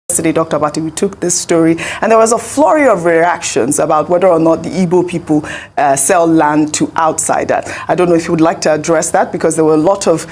Yesterday, Dr. Abati, we took this story and there was a flurry of reactions about whether or not the Igbo people sell land to outsiders. I don't know if you would like to address that, because there were a lot of,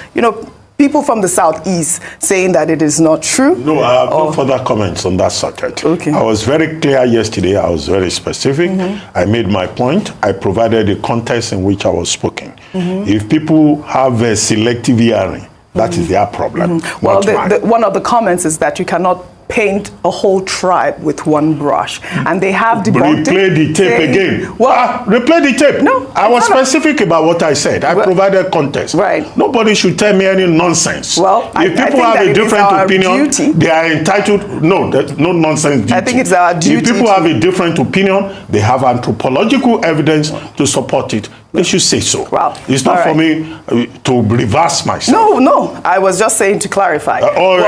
people from the southeast saying that it is not true. No, I have no further comments on that subject. Okay. I was very clear yesterday. I was very specific. I made my point. I provided the context in which I was speaking. If people have a selective hearing, that is their problem. Well, one of the comments is that you cannot paint a whole tribe with one brush, and they have debunked it. Replay the tape again. Well, replay the tape. No, I was specific about what I said. I provided context. Right. Nobody should tell me any nonsense. Well, if people have a different opinion, they are entitled. No, there's no nonsense duty. I think it's our duty. If people have a different opinion, they have anthropological evidence to support it. They should say so. Well, it's not for me to reverse myself. No. I was just saying to clarify.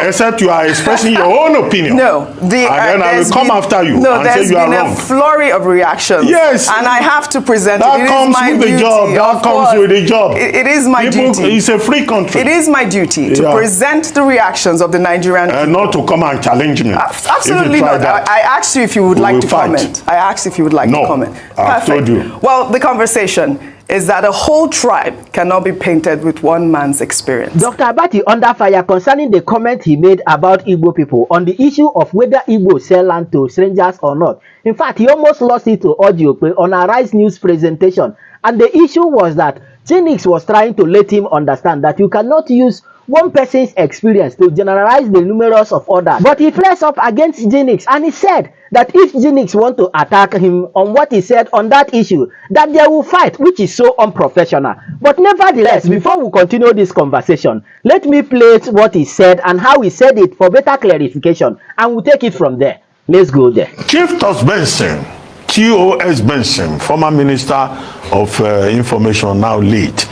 Except you are expressing your own opinion. No. And then I will come after you and say you are wrong. There's been a flurry of reactions. Yes. And I have to present that it. It comes is my with duty. the job. That comes with the job. It is my duty. It's a free country. It is my duty to present the reactions of the Nigerian people. And not to come and challenge me. Absolutely not. I asked you if you would like to comment. I asked if you would like to comment. I told you. Well, the conversation is that a whole tribe cannot be painted with one man's experience. Dr. Abati under fire concerning the comment he made about Igbo people on the issue of whether Igbo sell land to strangers or not. In fact, he almost lost it to audio on a Rise News presentation. And the issue was that Chinix was trying to let him understand that you cannot use one person's experience to generalize the numerous of others. But he flares up against Chinix, and he said that if Chinix want to attack him on what he said on that issue, that they will fight, which is so unprofessional. But nevertheless, before we continue this conversation, let me play what he said and how he said it for better clarification, and we'll take it from there. Let's go there. Chief Tos Benson, T.O.S. Benson, former Minister of Information, now late,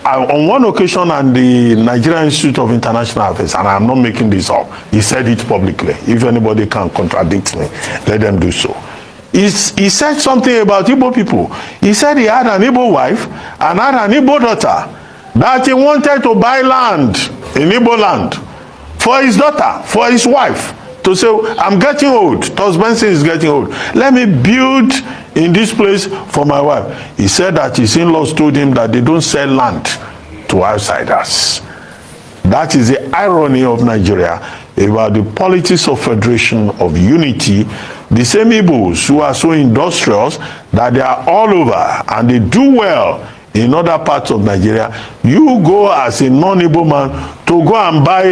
on one occasion at the Nigerian Institute of International Affairs, and I'm not making this up, he said it publicly. If anybody can contradict me, let them do so. He said something about Igbo people. He said he had an Igbo wife and had an Igbo daughter, that he wanted to buy land in Igbo land for his daughter, for his wife, to say, I'm getting old, Tos Benson is getting old. Let me build in this place for my wife. He said that his in-laws told him that they don't sell land to outsiders. That is the irony of Nigeria about the politics of federation, of unity. The same Igbos who are so industrious that they are all over and they do well in other parts of Nigeria. You go as a non-Igbo man to go and buy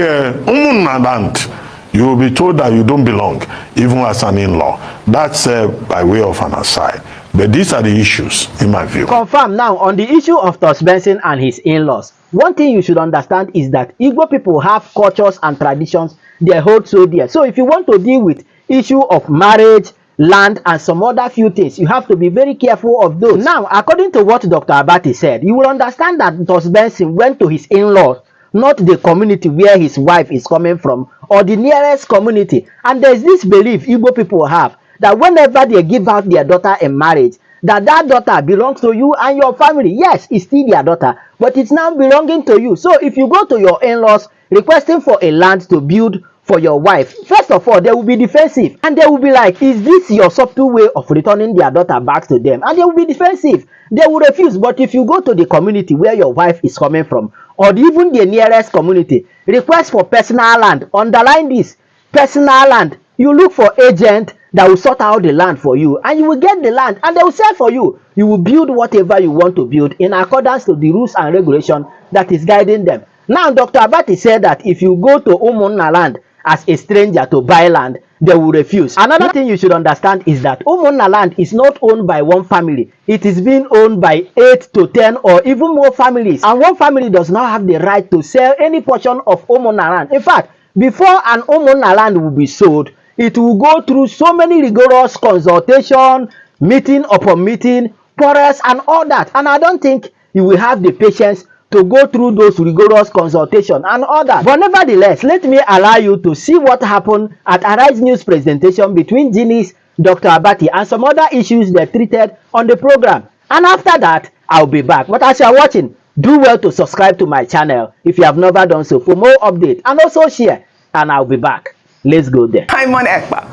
land. You will be told that you don't belong, even as an in-law. That's by way of an aside. But these are the issues, in my view. Confirm now on the issue of Tos Benson and his in-laws. One thing you should understand is that Igbo people have cultures and traditions they hold so dear. So if you want to deal with issue of marriage, land, and some other few things, you have to be very careful of those. Now, according to what Dr. Abati said, you will understand that Tos Benson went to his in-laws, not the community where his wife is coming from, or the nearest community. And there's this belief Igbo people have that whenever they give out their daughter in marriage, that daughter belongs to you and your family. Yes, it's still their daughter, but it's now belonging to you. So if you go to your in-laws requesting for a land to build for your wife, first of all, they will be defensive, and they will be like, is this your subtle way of returning their daughter back to them? And they will be defensive. They will refuse. But if you go to the community where your wife is coming from, or even the nearest community, request for personal land, underline this, personal land, you look for agent that will sort out the land for you, and you will get the land, and they will sell for you. You will build whatever you want to build in accordance to the rules and regulation that is guiding them. Now, Dr. Abati said that if you go to Umunna land as a stranger to buy land, they will refuse. Another thing you should understand is that Umunna land is not owned by one family. It is being owned by 8 to 10 or even more families. And one family does not have the right to sell any portion of Umunna land. In fact, before an Umunna land will be sold, it will go through so many rigorous consultation, meeting upon meeting, quarrels, and all that. And I don't think you will have the patience to go through those rigorous consultation and all that. But nevertheless, let me allow you to see what happened at a Rise News presentation between Chinix, Dr. Abati, and some other issues they treated on the program. And after that, I'll be back. But as you are watching, do well to subscribe to my channel if you have never done so for more updates, and also share, and I'll be back. Let's go there. Simon Ekpa,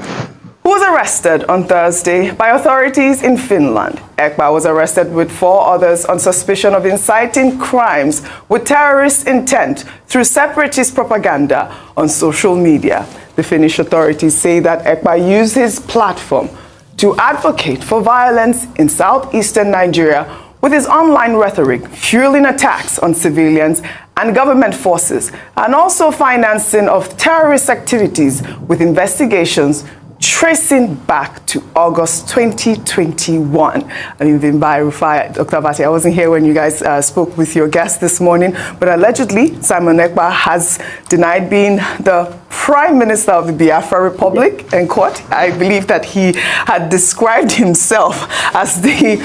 who was arrested on Thursday by authorities in Finland. Ekpa was arrested with 4 others on suspicion of inciting crimes with terrorist intent through separatist propaganda on social media. The Finnish authorities say that Ekpa used his platform to advocate for violence in southeastern Nigeria with his online rhetoric, fueling attacks on civilians and government forces, and also financing of terrorist activities with investigations tracing back to August 2021. I'm Vimbai Rufai, Dr. Abati. I wasn't here when you guys spoke with your guest this morning, but allegedly Simon Ekpa has denied being the Prime Minister of the Biafra Republic in court. I believe that he had described himself as the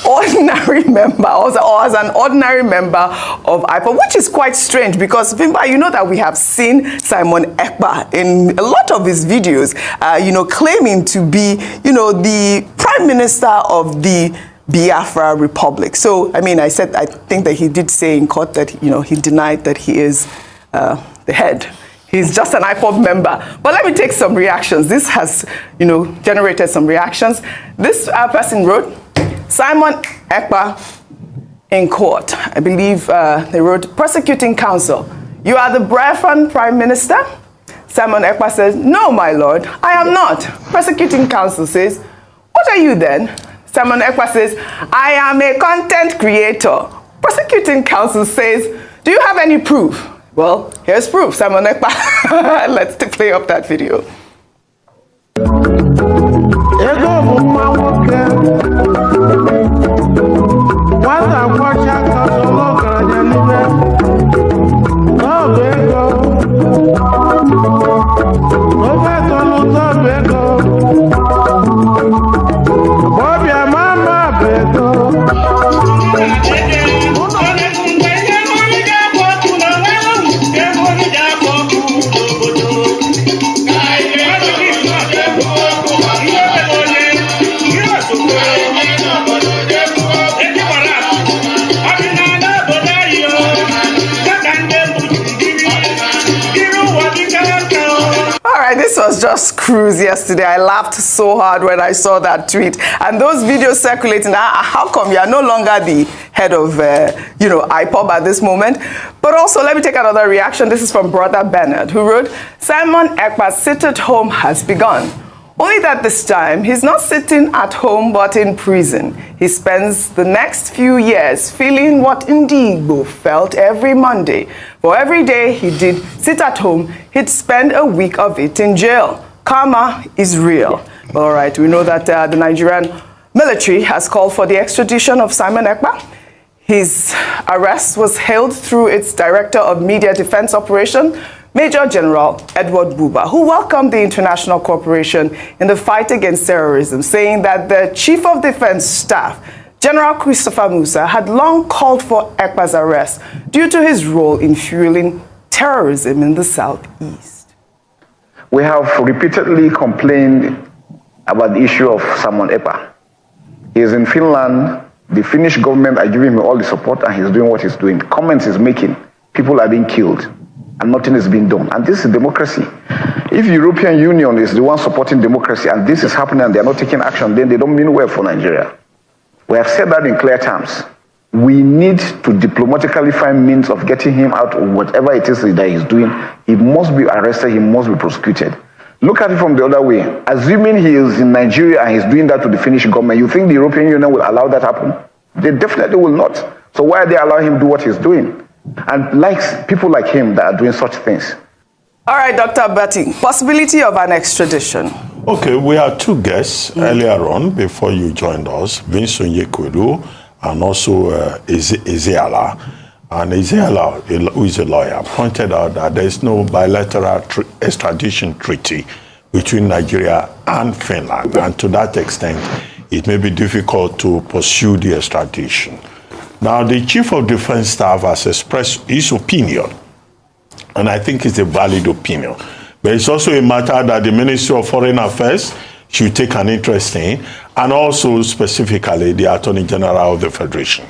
ordinary member, or as an ordinary member of IPOB, which is quite strange because, Vimba, you know that we have seen Simon Ekpa in a lot of his videos, claiming to be, the Prime Minister of the Biafra Republic. So, I think that he did say in court that, he denied that he is the head. He's just an IPOB member. But let me take some reactions. This has, generated some reactions. This person wrote, Simon Ekpa in court. I believe they wrote, prosecuting counsel, you are the Biafran Prime Minister? Simon Ekpa says, no, my lord, I am not. Prosecuting counsel says, what are you then? Simon Ekpa says, I am a content creator. Prosecuting counsel says, do you have any proof? Well, here's proof. Simon Ekpa. Let's play up that video. This was just cruise yesterday. I laughed so hard when I saw that tweet. And those videos circulating, how come you are no longer the head of, IPOB at this moment? But also, let me take another reaction. This is from Brother Bernard, who wrote, Simon Ekpa's sit-at-home has begun. Only that this time, he's not sitting at home, but in prison. He spends the next few years feeling what Igbo felt every Monday. For every day he did sit at home, he'd spend a week of it in jail. Karma is real. All right, we know that the Nigerian military has called for the extradition of Simon Ekpa. His arrest was hailed through its Director of Media Defense Operation, Major General Edward Buba, who welcomed the international cooperation in the fight against terrorism, saying that the Chief of Defense Staff, General Christopher Musa, had long called for Ekpa's arrest due to his role in fueling terrorism in the southeast. We have repeatedly complained about the issue of Simon Ekpa. He is in Finland. The Finnish government are giving him all the support, and he's doing what he's doing. Comments he's making, people are being killed, and nothing is being done. And this is democracy. If the European Union is the one supporting democracy and this is happening and they're not taking action, then they don't mean well for Nigeria. We have said that in clear terms. We need to diplomatically find means of getting him out of whatever it is that he's doing. He must be arrested, he must be prosecuted. Look at it from the other way. Assuming he is in Nigeria and he's doing that to the Finnish government, you think the European Union will allow that happen? They definitely will not. So why are they allowing him to do what he's doing? And people like him that are doing such things. All right, Dr. Abati, possibility of an extradition. Okay, we had 2 guests earlier on before you joined us, Vincent Yekwedu and also Ezeala. And Ezeala, who is a lawyer, pointed out that there is no bilateral extradition treaty between Nigeria and Finland. And to that extent, it may be difficult to pursue the extradition. Now, the Chief of Defense Staff has expressed his opinion, and I think it's a valid opinion. But it's also a matter that the Ministry of Foreign Affairs should take an interest in, and also specifically the Attorney General of the Federation.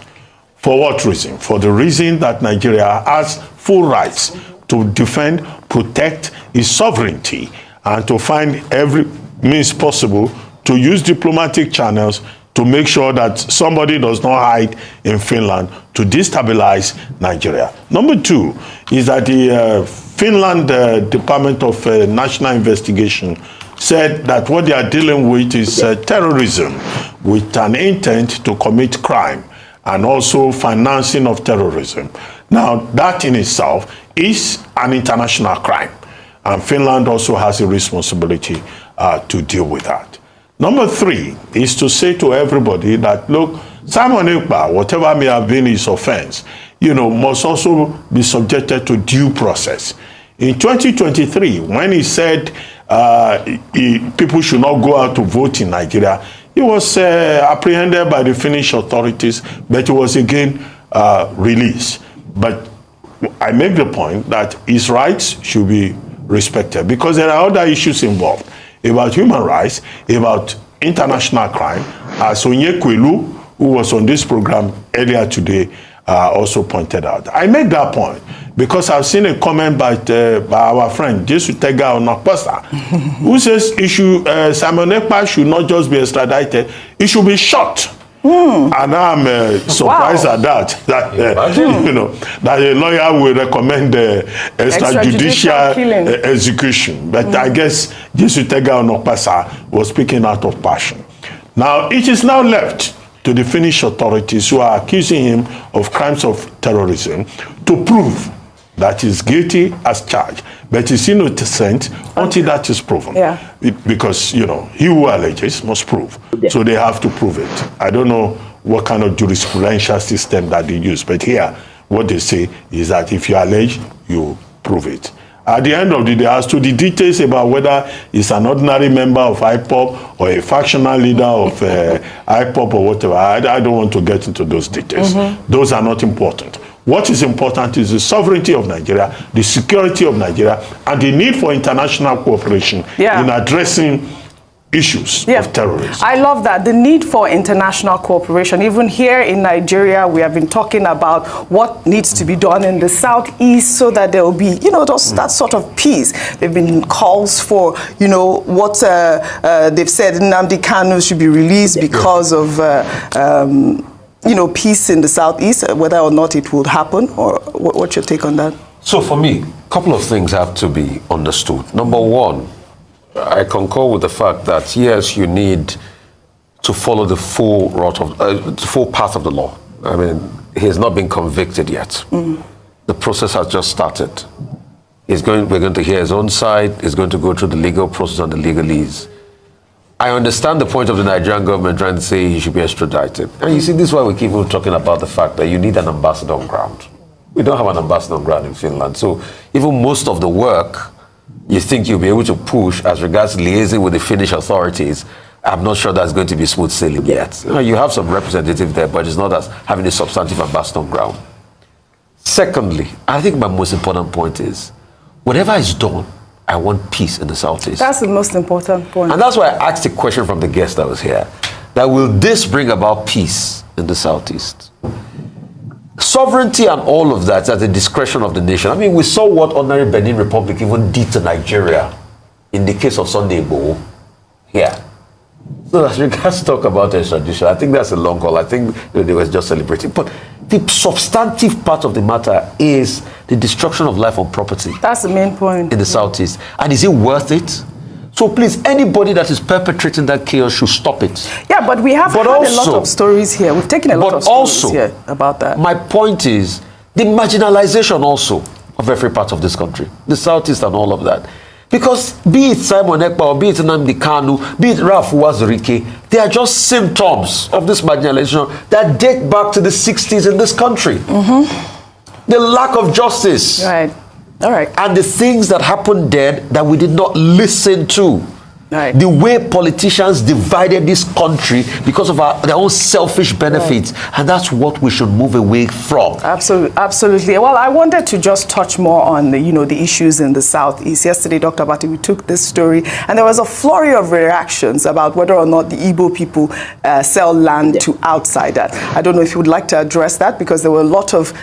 For what reason? For the reason that Nigeria has full rights to defend, protect its sovereignty, and to find every means possible to use diplomatic channels to make sure that somebody does not hide in Finland to destabilize Nigeria. Number two is that the Finland Department of National Investigation said that what they are dealing with is terrorism with an intent to commit crime and also financing of terrorism. Now, that in itself is an international crime, and Finland also has a responsibility to deal with that. Number three is to say to everybody that, look, Simon Ekpa, whatever may have been his offense, must also be subjected to due process. In 2023, when he said people should not go out to vote in Nigeria, he was apprehended by the Finnish authorities, but he was again released. But I make the point that his rights should be respected because there are other issues involved about human rights, about international crime. Sonyekwelu, who was on this program earlier today, also pointed out. I make that point because I've seen a comment by our friend Jesu Tega Onakpasa, who says Simon Ekpa should not just be extradited, he should be shot. And I'm surprised at that that a lawyer will recommend extrajudicial execution. But I guess Jesu Tega Onakpasa was speaking out of passion. Now, it is now left to the Finnish authorities who are accusing him of crimes of terrorism to prove that he's guilty as charged, but he's innocent until that is proven. Yeah. Because, he who alleges must prove. Yeah. So they have to prove it. I don't know what kind of jurisprudential system that they use, but here, what they say is that if you allege, you prove it. At the end of the day, as to the details about whether he's an ordinary member of IPOB or a factional leader of IPOB or whatever, I don't want to get into those details. Those are not important. What is important is the sovereignty of Nigeria, the security of Nigeria, and the need for international cooperation in addressing issues of terrorism. I love that, the need for international cooperation. Even here in Nigeria, we have been talking about what needs to be done in the southeast so that there will be, that sort of peace. There have been calls for, what they've said, Nnamdi Kanu should be released because of peace in the southeast, whether or not it would happen, or what's your take on that? So for me, a couple of things have to be understood. Number one, I concur with the fact that yes, you need to follow the full path of the law. I mean, he has not been convicted yet. The process has just started. We're going to hear his own side. He's going to go through the legal process and the legalese. I understand the point of the Nigerian government trying to say he should be extradited. And you see, this is why we keep on talking about the fact that you need an ambassador on ground. We don't have an ambassador on ground in Finland. So even most of the work you think you'll be able to push as regards liaising with the Finnish authorities, I'm not sure that's going to be smooth sailing yet. You have some representative there, but it's not as having a substantive ambassador on ground. Secondly, I think my most important point is, whatever is done, I want peace in the southeast. That's the most important point. And that's why I asked a question from the guest that was here, that will this bring about peace in the southeast? Sovereignty and all of that at the discretion of the nation. I mean, we saw what ordinary Benin Republic even did to Nigeria in the case of Sunday Igboho here. So as regards to talk about extradition, I think that's a long call. I think they were just celebrating. But the substantive part of the matter is the destruction of life and property. That's the main point. In the southeast. And is it worth it? So please, anybody that is perpetrating that chaos should stop it. Yeah, but we have had a lot of stories here. We've taken a lot of stories here about that. My point is the marginalization also of every part of this country, the southeast and all of that. Because be it Simon Ekpa or be it Nnamdi Kanu, be it Ralph Wazirike, they are just symptoms of this marginalization that date back to the 60s in this country. The lack of justice. Right. All right. And the things that happened then that we did not listen to. Right. The way politicians divided this country because of their own selfish benefits. Right. And that's what we should move away from. Absolutely. Well, I wanted to just touch more on the issues in the southeast. Yesterday, Dr. Abati, we took this story, and there was a flurry of reactions about whether or not the Igbo people sell land to outsiders. I don't know if you would like to address that, because there were a lot of,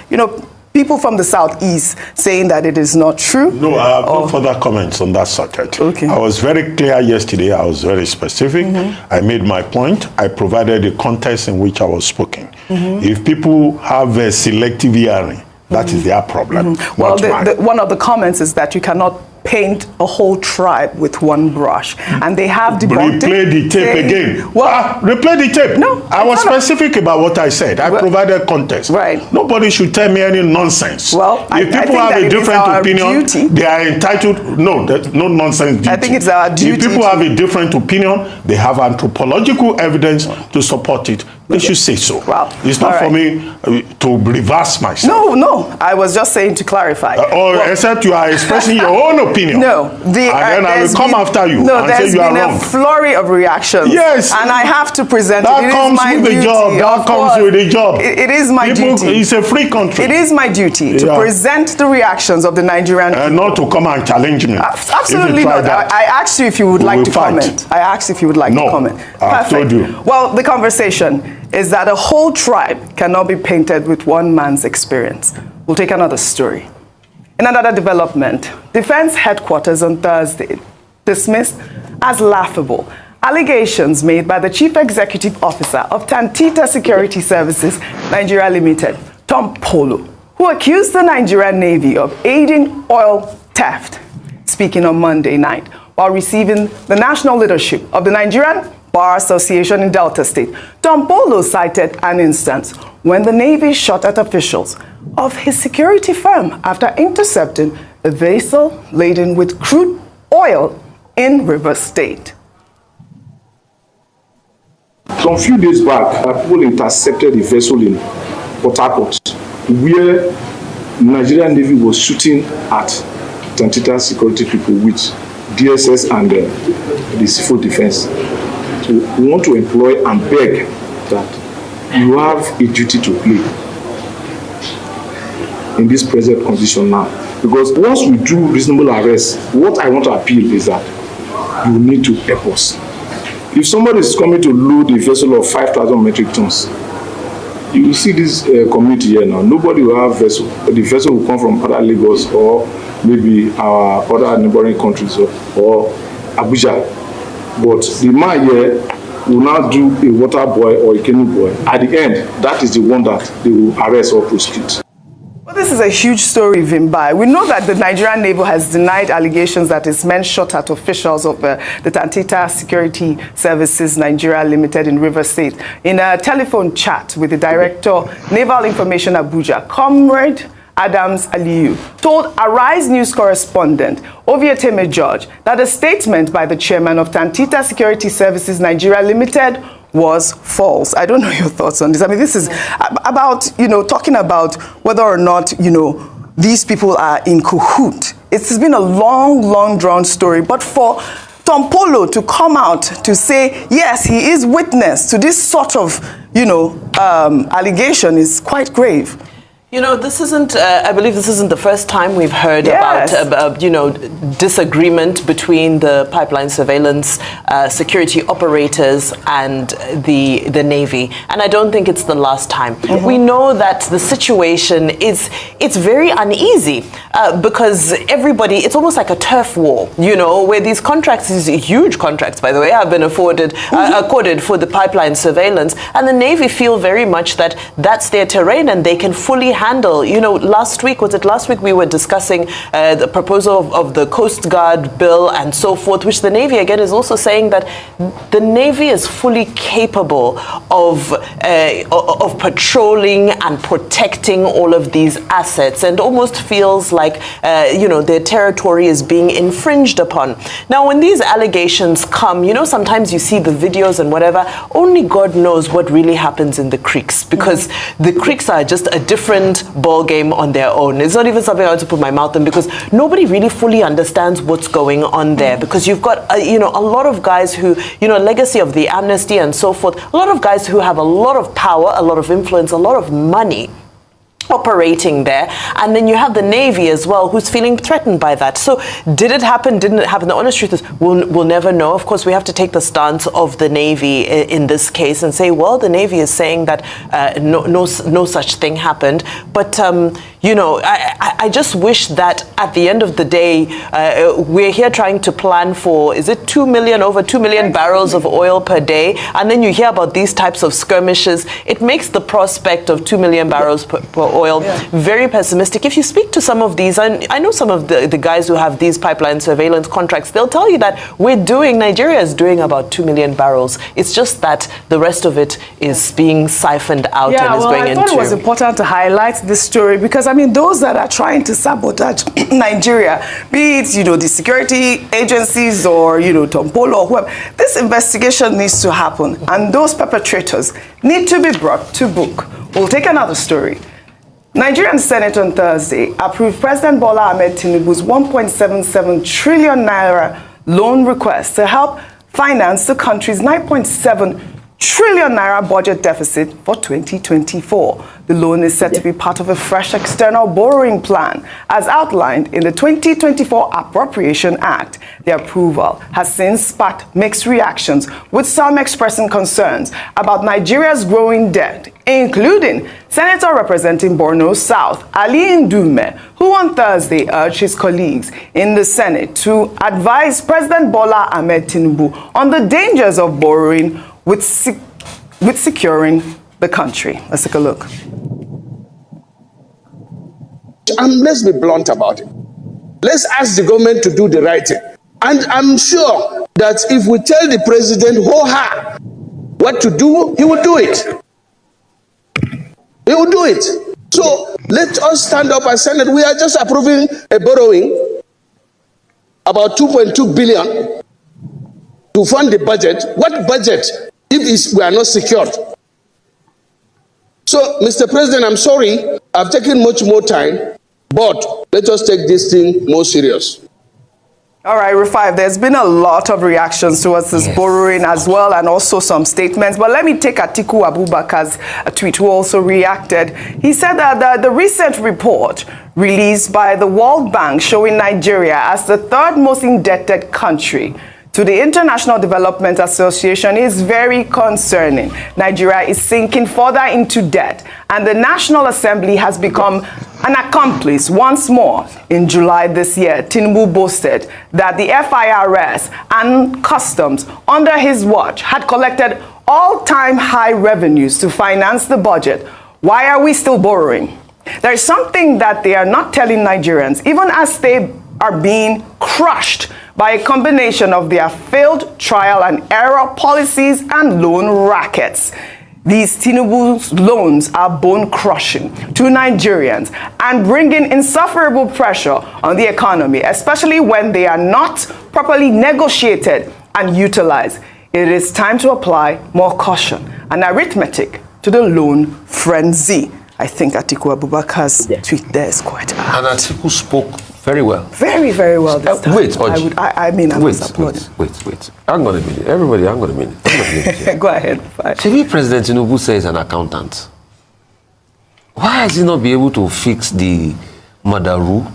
people from the southeast saying that it is not true. No, I have no further comments on that subject. Okay. I was very clear yesterday. I was very specific. I made my point. I provided the context in which I was speaking. If people have a selective hearing, that is their problem. Well, one of the comments is that you cannot paint a whole tribe with one brush, and they have debunked it. Replay the tape again. Well, replay the tape. No, I was specific about what I said. I provided context. Right. Nobody should tell me any nonsense. Well, if people have a different opinion, they are entitled. No, no nonsense duty. I think it's our duty. If people have a different opinion, they have anthropological evidence to support it. They should say so. Well, it's not for me to reverse myself. No. I was just saying to clarify. Except you are expressing your own opinion. No. And then I will come after you and say you are wrong. There's been a flurry of reactions. Yes. And I have to present that it. It comes is my with duty. the job. That comes with the job. It is my duty. It's a free country. It is my duty to present the reactions of the Nigerian people. And not to come and challenge me. Absolutely not. I asked you if you would like to comment. I asked if you would like to comment. I've told you. Well, the conversation is that a whole tribe cannot be painted with one man's experience. We'll take another story. In another development, Defense Headquarters on Thursday dismissed as laughable allegations made by the Chief Executive Officer of Tantita Security Services Nigeria Limited, Tom Polo, who accused the Nigerian Navy of aiding oil theft. Speaking on Monday night while receiving the national leadership of the Nigerian Bar Association in Delta State, Tom Polo cited an instance when the Navy shot at officials of his security firm after intercepting a vessel laden with crude oil in Rivers State. Some few days back, people intercepted a vessel in Port Harcourt where Nigerian Navy was shooting at Tantita security people with DSS and the civil defense. So we want to employ and beg that you have a duty to play in this present condition now. Because once we do reasonable arrest, what I want to appeal is that you need to help us. If somebody is coming to load a vessel of 5,000 metric tons, you will see this community here now. Nobody will have vessel. The vessel will come from other Lagos or maybe our other neighboring countries or Abuja. But the man here will now do a water boy or a canoe boy. At the end, that is the one that they will arrest or prosecute. Well, this is a huge story, Vimbai. We know that the Nigerian Navy has denied allegations that its men shot at officials of the Tantita Security Services Nigeria Limited in Rivers State. In a telephone chat with the Director, Naval Information Abuja, Comrade Adams Aliyu told Arise News correspondent Ovieteme George that a statement by the chairman of Tantita Security Services Nigeria Limited was false. I don't know your thoughts on this. I mean, this is about, talking about whether or not, these people are in cahoot. It's been a long drawn story, but for Tom Polo to come out to say, yes, he is witness to this sort of, allegation is quite grave. This isn't, I believe this isn't the first time we've heard about, disagreement between the pipeline surveillance security operators and the Navy. And I don't think it's the last time. We know that the situation it's very uneasy because everybody, it's almost like a turf war, where these contracts, these huge contracts, by the way, have been accorded for the pipeline surveillance. And the Navy feel very much that that's their terrain and they can fully handle. Last week we were discussing the proposal of the Coast Guard bill and so forth, which the Navy again is also saying that the Navy is fully capable of patrolling and protecting all of these assets, and almost feels like their territory is being infringed upon. Now, when these allegations come, sometimes you see the videos and whatever. Only God knows what really happens in the creeks, because the creeks are just a different ball game on their own. It's not even something I want to put my mouth in, because nobody really fully understands what's going on there, because you've got a lot of guys who, legacy of the amnesty and so forth, a lot of guys who have a lot of power, a lot of influence, a lot of money. operating there, and then you have the Navy as well, who's feeling threatened by that. So did it happen, didn't it happen? The honest truth is we'll never know. Of course, we have to take the stance of the Navy in this case and say, well, the Navy is saying that no such thing happened. But you know, I just wish that at the end of the day, we're here trying to plan for, is it over 2 million barrels of oil per day, and then you hear about these types of skirmishes. It makes the prospect of 2 million barrels per oil very pessimistic. If you speak to some of these, I know some of the guys who have these pipeline surveillance contracts, they'll tell you that Nigeria is doing about 2 million barrels. It's just that the rest of it is being siphoned out and is going into... I thought it was important to highlight this story because, I mean, those that are trying to sabotage Nigeria, be it, you know, the security agencies or, you know, Tompolo or whoever, this investigation needs to happen and those perpetrators need to be brought to book. We'll take another story. Nigerian Senate on Thursday approved President Bola Ahmed Tinubu's 1.77 trillion naira loan request to help finance the country's 9.7 trillion naira budget deficit for 2024. The loan is set to be part of a fresh external borrowing plan, as outlined in the 2024 Appropriation Act. The approval has since sparked mixed reactions, with some expressing concerns about Nigeria's growing debt, including Senator representing Borno South, Ali Ndume, who on Thursday urged his colleagues in the Senate to advise President Bola Ahmed Tinubu on the dangers of borrowing with securing the country. Let's take a look. Let's be blunt about it. Let's ask the government to do the right thing. And I'm sure that if we tell the president what to do, he will do it. He will do it. So let us stand up and say that we are just approving a borrowing about 2.2 billion to fund the budget. What budget if we are not secured? So, Mr. President, I'm sorry, I've taken much more time, but let us take this thing more serious. All right, Rufai, there's been a lot of reactions towards this borrowing as well, and also some statements. But let me take Atiku Abubakar's tweet, who also reacted. He said that the recent report released by the World Bank showing Nigeria as the third most indebted country to the International Development Association is very concerning. Nigeria is sinking further into debt, and the National Assembly has become an accomplice once more. In July this year, Tinubu boasted that the FIRS and Customs under his watch had collected all-time high revenues to finance the budget. Why are we still borrowing? There is something that they are not telling Nigerians, even as they are being crushed by a combination of their failed trial and error policies and loan rackets. These Tinubu's loans are bone-crushing to Nigerians and bringing insufferable pressure on the economy, especially when they are not properly negotiated and utilized. It is time to apply more caution and arithmetic to the loan frenzy. I think Atiku Abubakar's tweet there is quite apt. And Atiku spoke very well. Very, very well this time. Wait, Oji. I Wait. Hang on a minute. Everybody, hang on a minute. Go ahead. Maybe President Tinubu says an accountant. Why has he not been able to fix the Madaru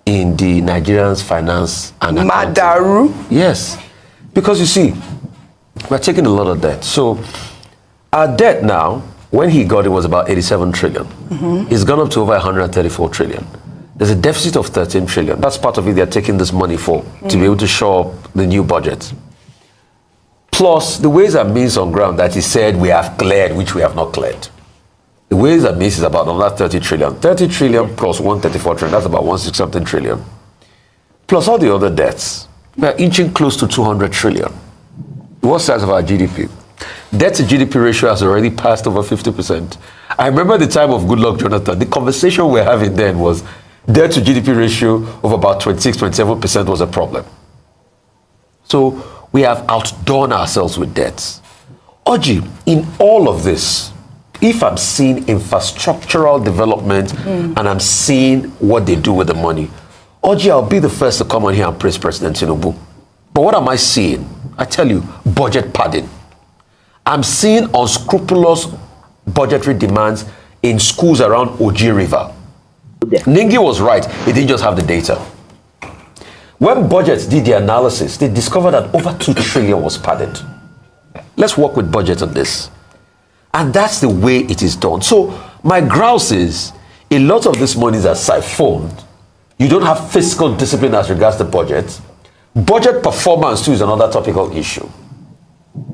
in the Nigerians' finance and accounting? Madaru? Yes. Because you see, we're taking a lot of debt. So our debt now, when he got it, was about 87 trillion. It's gone up to over 134 trillion. There's a deficit of 13 trillion. That's part of it they're taking this money for, to be able to show up the new budget. Plus, the ways and means on ground that he said we have cleared, which we have not cleared. The ways and means is about another 30 trillion. 30 trillion plus 134 trillion, that's about 160-something trillion. Plus all the other debts. We're inching close to 200 trillion. What size of our GDP? Debt to GDP ratio has already passed over 50%. I remember the time of Goodluck Jonathan, the conversation we're having then was debt to GDP ratio of about 26-27% was a problem. So we have outdone ourselves with debts. Oji, in all of this, if I'm seeing infrastructural development and I'm seeing what they do with the money, Oji, I'll be the first to come on here and praise President Tinubu. But what am I seeing? I tell you, budget padding. I'm seeing unscrupulous budgetary demands in schools around Oji River. Ningi was right. He didn't just have the data. When budgets did the analysis, they discovered that over 2 trillion was padded. Let's work with budget on this. And that's the way it is done. So my grouse is, a lot of this money is siphoned. You don't have fiscal discipline as regards the budget. Budget performance too is another topical issue.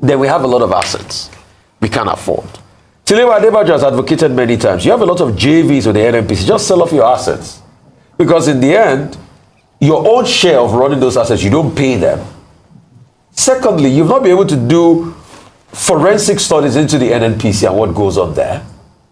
Then we have a lot of assets we can't afford. Tilewa Adebayo has advocated many times, you have a lot of JVs with the NNPC, just sell off your assets. Because in the end, your own share of running those assets, you don't pay them. Secondly, you've not been able to do forensic studies into the NNPC and what goes on there.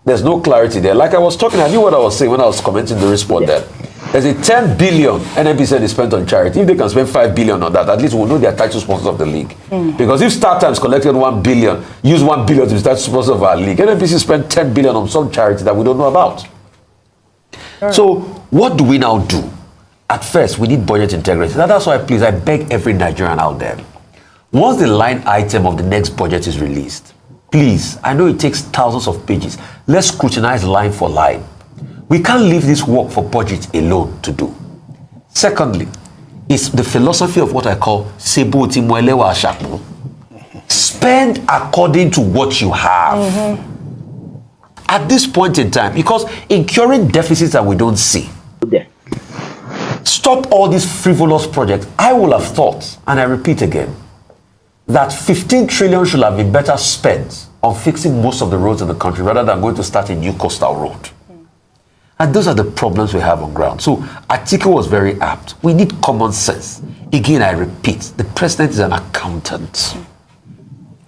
There's no clarity there. Like I was talking, I knew what I was saying when I was commenting the report there. There's a 10 billion NNPC is spent on charity. If they can spend 5 billion on that, at least we'll know they are title sponsors of the league. Because if Star Times collected 1 billion, use 1 billion to be title sponsor of our league, NNPC spent 10 billion on some charity that we don't know about. Right. So what do we now do? At first, we need budget integrity. That's why, please, I beg every Nigerian out there, once the line item of the next budget is released, please, I know it takes thousands of pages. Let's scrutinize line for line. We can't leave this work for budget alone to do. Secondly, it's the philosophy of what I call Sebo Timwelewa Ashakmo. Spend according to what you have. At this point in time, because incurring deficits that we don't see. Stop all these frivolous projects. I will have thought, and I repeat again, that 15 trillion should have been better spent on fixing most of the roads in the country rather than going to start a new coastal road. And those are the problems we have on ground. So Atiku was very apt. We need common sense. Again, I repeat, the president is an accountant.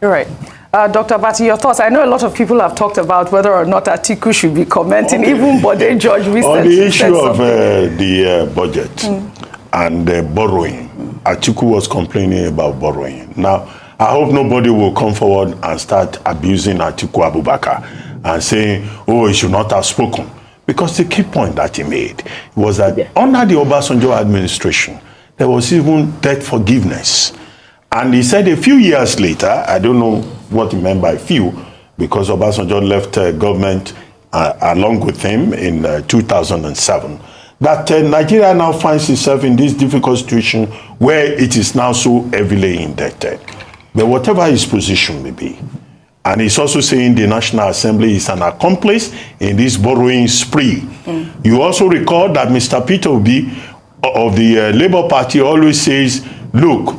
You're right. Dr. Abati, your thoughts? I know a lot of people have talked about whether or not Atiku should be commenting. Even Bode George recently on the issue of the budget and borrowing, Atiku was complaining about borrowing. Now, I hope nobody will come forward and start abusing Atiku Abubakar and saying, oh, he should not have spoken. Because the key point that he made was that under the Obasanjo administration, there was even debt forgiveness. And he said a few years later, I don't know what he meant by few, because Obasanjo left government along with him in 2007, that Nigeria now finds itself in this difficult situation where it is now so heavily indebted. But whatever his position may be, and he's also saying the National Assembly is an accomplice in this borrowing spree. You also recall that Mr. Peter Obi of the Labour Party always says, look,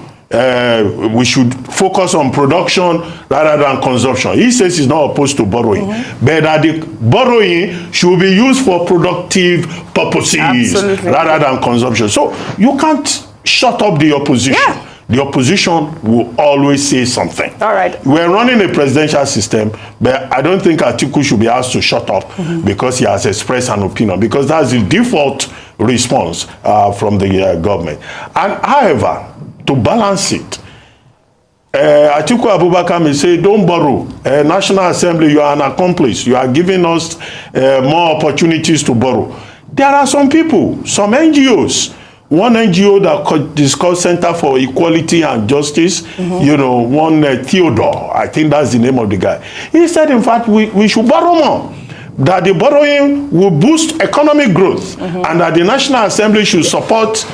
we should focus on production rather than consumption. He says he's not opposed to borrowing, but that the borrowing should be used for productive purposes rather than consumption. So you can't shut up the opposition. The opposition will always say something. All right. We're running a presidential system, but I don't think Atiku should be asked to shut up because he has expressed an opinion, because that's the default response from the government. And however, to balance it, Atiku Abubakar may say, don't borrow. National Assembly, you are an accomplice. You are giving us more opportunities to borrow. There are some people, some NGOs, one NGO that is called Center for Equality and Justice, you know, one Theodore, I think that's the name of the guy. He said, in fact, we should borrow more, that the borrowing will boost economic growth, and that the National Assembly should support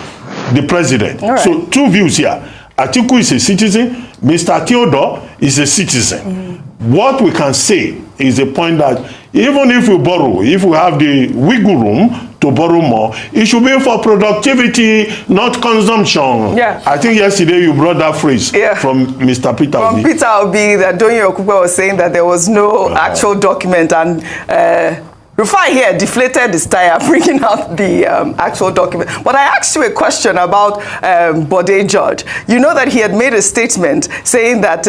the president. Right. So two views here. Atiku is a citizen, Mr. Theodore is a citizen. What we can say is the point that even if we borrow, if we have the wiggle room to borrow more, it should be for productivity, not consumption. Yeah. I think yesterday you brought that phrase from Mr. Peter Obi. From Peter Obi, that Donye Okupe was saying that there was no actual document, and Rufai here deflated his tire, bringing out the actual document. But I asked you a question about Bode George. You know that he had made a statement saying that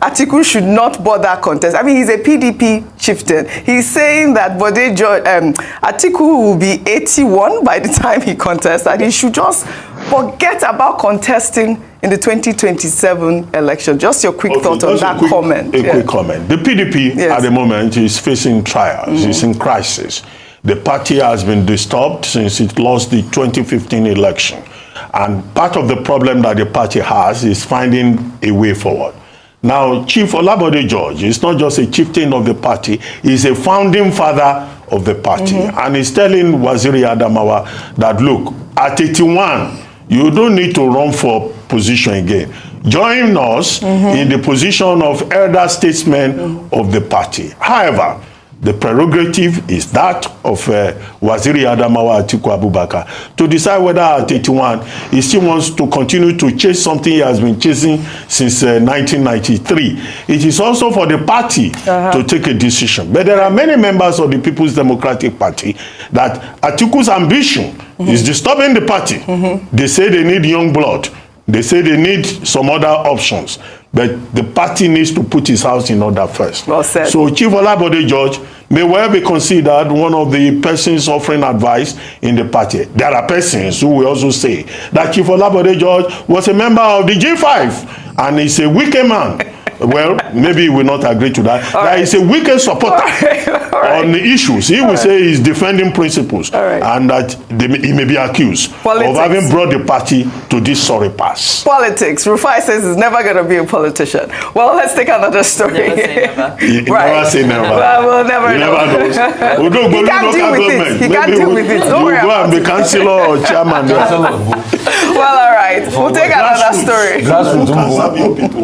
Atiku should not bother contest. I mean, he's a PDP chieftain. He's saying that Bode George, Atiku will be 81 by the time he contests, and he should just forget about contesting in the 2027 election. Just your quick thought on that comment. Quick comment. The PDP at the moment is facing trials. It's in crisis. The party has been disturbed since it lost the 2015 election. And part of the problem that the party has is finding a way forward. Now, Chief Olabode George is not just a chieftain of the party, he's a founding father of the party. And he's telling Waziri Adamawa that, look, at 81, you don't need to run for position again. Join us in the position of elder statesman of the party. However, the prerogative is that of Waziri Adamawa Atiku Abubakar to decide whether at 81 he still wants to continue to chase something he has been chasing since 1993. It is also for the party to take a decision. But there are many members of the People's Democratic Party that Atiku's ambition is disturbing the party. They say they need young blood. They say they need some other options. But the party needs to put his house in order first. Well said. So Chief Olabode George may well be considered one of the persons offering advice in the party. There are persons who will also say that Chief Olabode George was a member of the G5 and he's a wicked man. Well, maybe he will not agree to that. That he's a wicked supporter on the issues. He will say he's defending principles and that he may be accused of having brought the party to this sorry pass. Politics. Rufai says he's never going to be a politician. Well, let's take another story. Never say never. Never say never. Well, we'll never know. He can't deal with it. He can't deal with it. Don't worry about it. Be councillor or chairman. Well, all right. We'll take another story.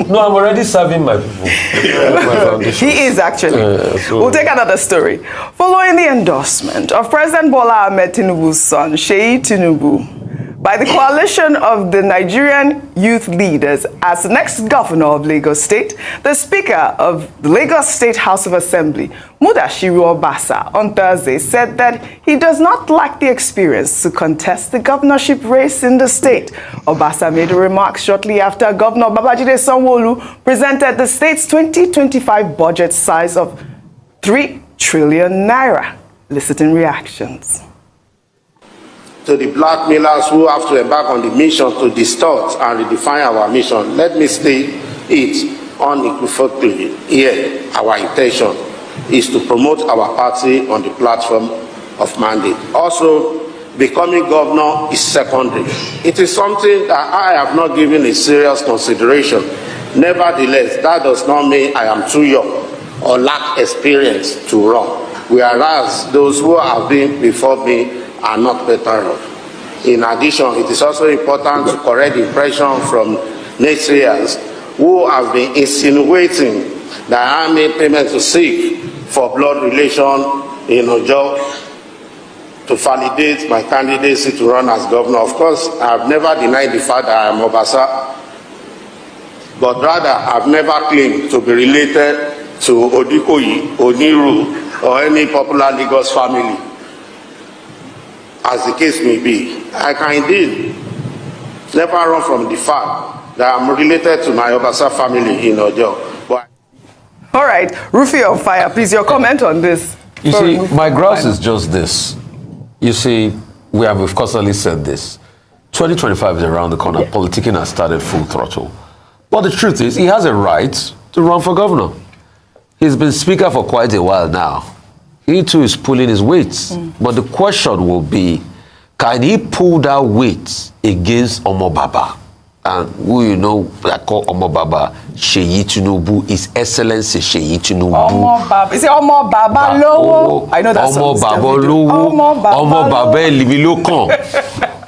No, I'm already serving my people. He is actually. We'll take another story. Following the endorsement of President Bola Ahmed Tinubu's son, Sheyi Tinubu, by the coalition of the Nigerian youth leaders as the next governor of Lagos State, the Speaker of the Lagos State House of Assembly, Mudashiru Obasa, on Thursday said that he does not lack the experience to contest the governorship race in the state. Obasa made a remark shortly after Governor Babajide Sanwo-Olu presented the state's 2025 budget size of 3 trillion naira. Eliciting reactions. To the blackmailers who have to embark on the mission to distort and redefine our mission, let me state it unequivocally here. Our intention is to promote our party on the platform of mandate. Also, becoming governor is secondary. It is something that I have not given a serious consideration. Nevertheless, that does not mean I am too young or lack experience to run, whereas those who have been before me are not better off. In addition, it is also important to correct the impression from naysayers who have been insinuating that I made payment to seek for blood relation in Ojo to validate my candidacy to run as governor. Of course, I have never denied the fact that I am Obasa, but rather I have never claimed to be related to Odikoyi, Oniru, or any popular Lagos family. As the case may be, I can indeed never run from the fact that I'm related to my Obasa family in Ojo. But all right, Rufio on fire, please, your comment on this. You see, my grouse is just this. You see, we have of course already said this. 2025 is around the corner. Yeah. Politicking has started full throttle. But the truth is, he has a right to run for governor. He's been speaker for quite a while now. He too is pulling his weight. But the question will be, can he pull that weight against Omo Baba? And who you know that call Omo Baba, Sheyi Tinubu, His Excellency Sheyi Tinubu. Omo Baba, is it Omo Baba Lowo? I know that song. Omo Baba Lowo, Omo Baba Elibi Lokan,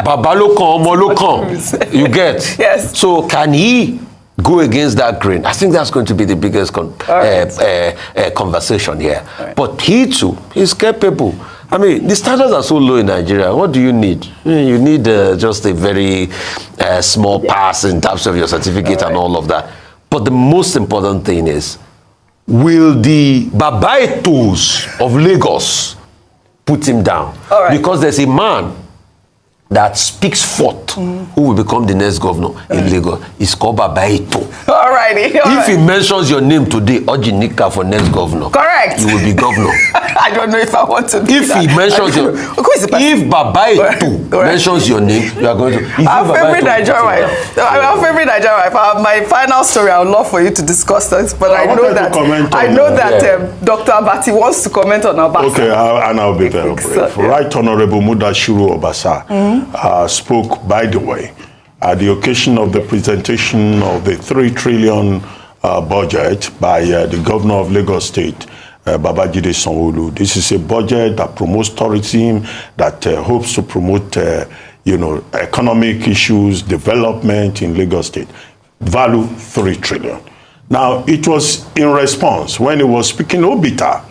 Baba Lokan, Omo Lokan. You get? Yes. So can he go against that grain? I think that's going to be the biggest conversation here. Right. But he too is capable. I mean, the standards are so low in Nigeria. What do you need? You need just a very small pass in terms of your certificate and all of that. But the most important thing is, will the Babaitos of Lagos put him down? Because there's a man that speaks forth who will become the next governor in Lagos. It's called Babaito. All righty. If he mentions your name today, Ojinika for next governor. Correct. You will be governor. I don't know if I want to do if that. He mentions your if Babaito mentions your name, you are going to. Our favorite Nigerian wife. Our favorite Nigerian wife. My final story, I would love for you to discuss this, but I know that Dr. Abati wants to comment on Obasa. Okay, and I'll be very brief. Right Honorable Mudashiru Obasa spoke, by the way, at the occasion of the presentation of the 3 trillion budget by the governor of Lagos State, Babajide Sanwo-Olu. This is a budget that promotes tourism, that hopes to promote, economic issues, development in Lagos State. Value 3 trillion. Now, it was in response when he was speaking Obita,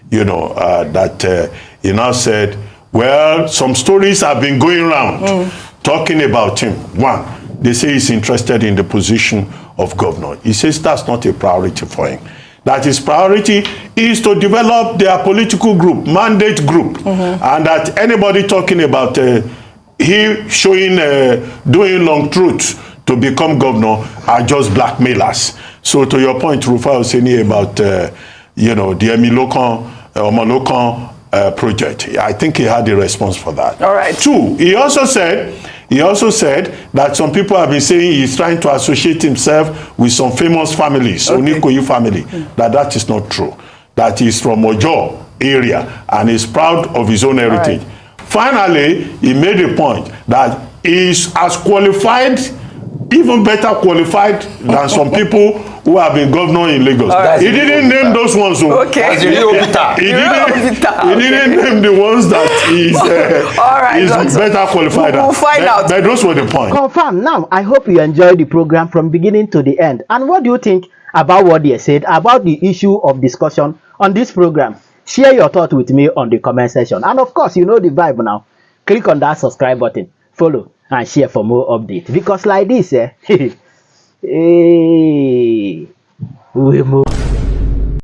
that he now said, well, some stories have been going around talking about him. One, they say he's interested in the position of governor. He says that's not a priority for him. That his priority is to develop their political group, mandate group, and that anybody talking about he showing, doing long truths to become governor are just blackmailers. So to your point, Rufai was saying about, the Omolokan project. I think he had a response for that. All right. 2, he also said that some people have been saying he's trying to associate himself with some famous families, Onikoyi family. That is not true. That he's from Ojo area and is proud of his own heritage. Right. Finally, he made a point that he's as qualified, even better qualified than some people who have been governor in Lagos. Right. He didn't name those ones. Okay. He didn't name the ones that is better qualified. We'll find out. But those were the points. Confirm. Now, I hope you enjoyed the program from beginning to the end. And what do you think about what they said about the issue of discussion on this program? Share your thoughts with me on the comment section. And of course, you know the vibe now. Click on that subscribe button, follow, and share for more updates. Because like this, we move.